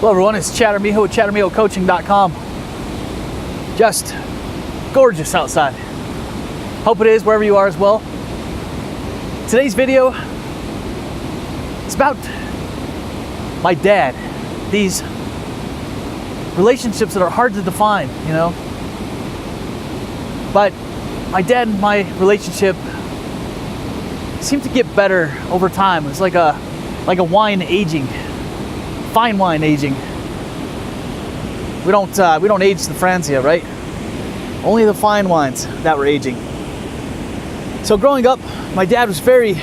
Hello everyone, it's Armijo with ChatArmijoCoaching.com. Just gorgeous outside. Hope it is wherever you are as well. Today's video is about my dad. These relationships that are hard to define, you know. But my dad and my relationship seemed to get better over time. It's like a wine aging. Fine wine aging. We don't age the Francia, right? Only the fine wines that were aging. So growing up, my dad was very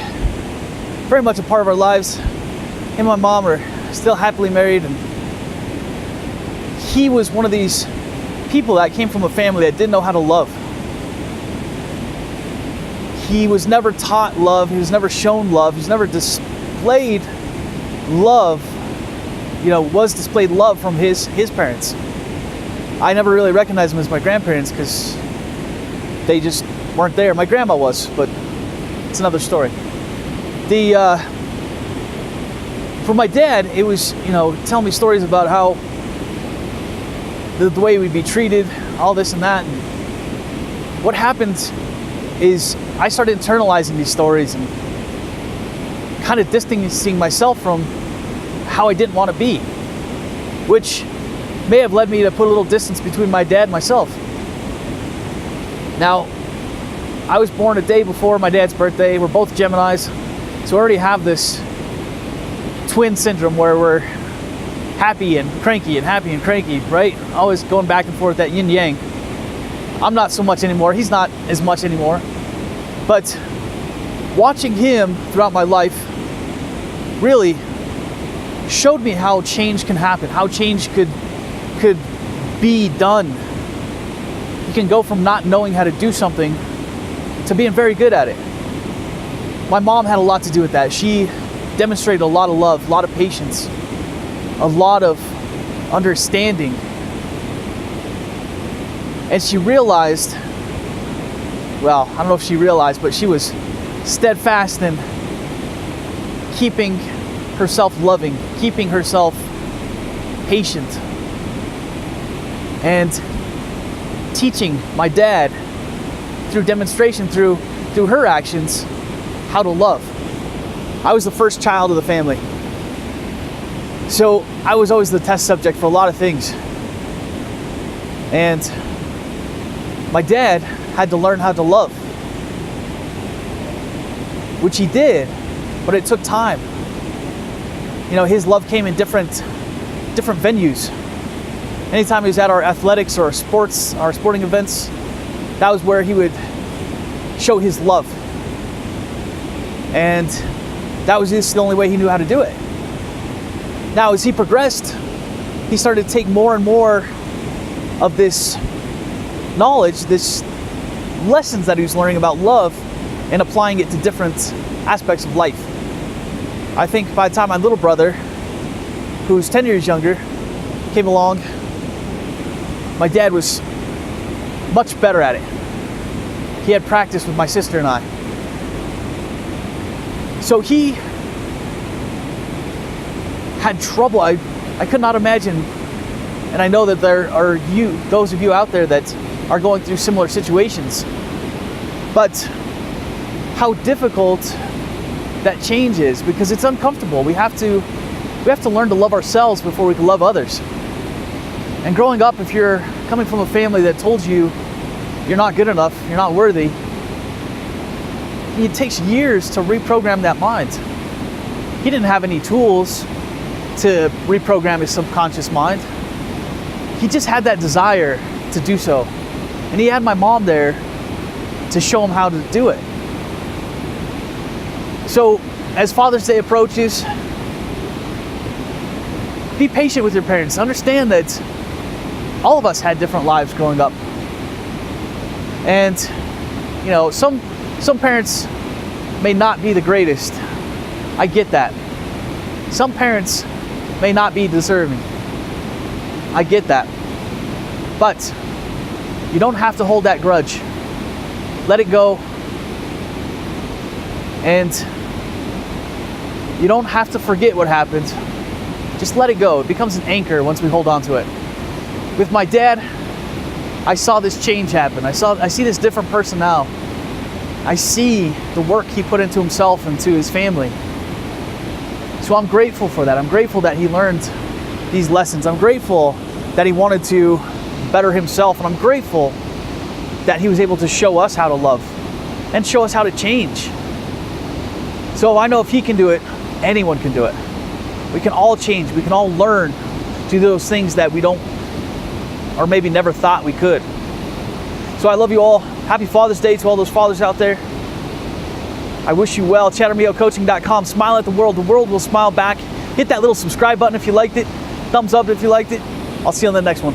much a part of our lives. Him and my mom are still happily married, and he was one of these people that came from a family that didn't know how to love. He was never taught love. He was never shown love. He's never displayed love. Was displayed love from his parents. I never really recognized them as my grandparents because they just weren't there. My grandma was, but it's another story. For my dad, it was, telling me stories about how the way we'd be treated, all this and that. And what happened is I started internalizing these stories and kind of distancing myself from how I didn't want to be, which may have led me to put a little distance between my dad and myself. Now, I was born a day before my dad's birthday. We're both Geminis, so I already have this twin syndrome where we're happy and cranky and happy and cranky, right? Always going back and forth, that yin yang. I'm not so much anymore. He's not as much anymore. But watching him throughout my life really showed me how change can happen, how change could be done. You can go from not knowing how to do something to being very good at it. My mom had a lot to do with that. She demonstrated a lot of love, a lot of patience, a lot of understanding. And she realized, well, I don't know if she realized, but she was steadfast in keeping herself loving, keeping herself patient, and teaching my dad through demonstration, through her actions, how to love. I was the first child of the family, so I was always the test subject for a lot of things. And my dad had to learn how to love, which he did, but it took time. His love came in different venues. Anytime he was at our athletics or our sporting events, that was where he would show his love. And that was just the only way he knew how to do it. Now, as he progressed, he started to take more and more of this knowledge, this lessons that he was learning about love, and applying it to different aspects of life. I think by the time my little brother, who's 10 years younger, came along, my dad was much better at it. He had practice with my sister and I. So he had trouble. I could not imagine, and I know that there are those of you out there that are going through similar situations, but how difficult that change is, because it's uncomfortable. We have to learn to love ourselves before we can love others. And growing up, if you're coming from a family that told you you're not good enough, you're not worthy, it takes years to reprogram that mind. He didn't have any tools to reprogram his subconscious mind. He just had that desire to do so. And he had my mom there to show him how to do it. So, as Father's Day approaches, be patient with your parents. Understand that all of us had different lives growing up. And, some parents may not be the greatest. I get that. Some parents may not be deserving. I get that. But you don't have to hold that grudge. Let it go. And you don't have to forget what happened. Just let it go. It becomes an anchor once we hold on to it. With my dad, I saw this change happen. I see this different person now. I see the work he put into himself and to his family. So I'm grateful for that. I'm grateful that he learned these lessons. I'm grateful that he wanted to better himself, and I'm grateful that he was able to show us how to love and show us how to change. So I know if he can do it, anyone can do it. We can all change. We can all learn to do those things that we don't, or maybe never thought we could. So I love you all. Happy Father's Day to all those fathers out there. I wish you well. ChatArmijoCoaching.com. Smile at the world. The world will smile back. Hit that little subscribe button if you liked it. Thumbs up if you liked it. I'll see you on the next one.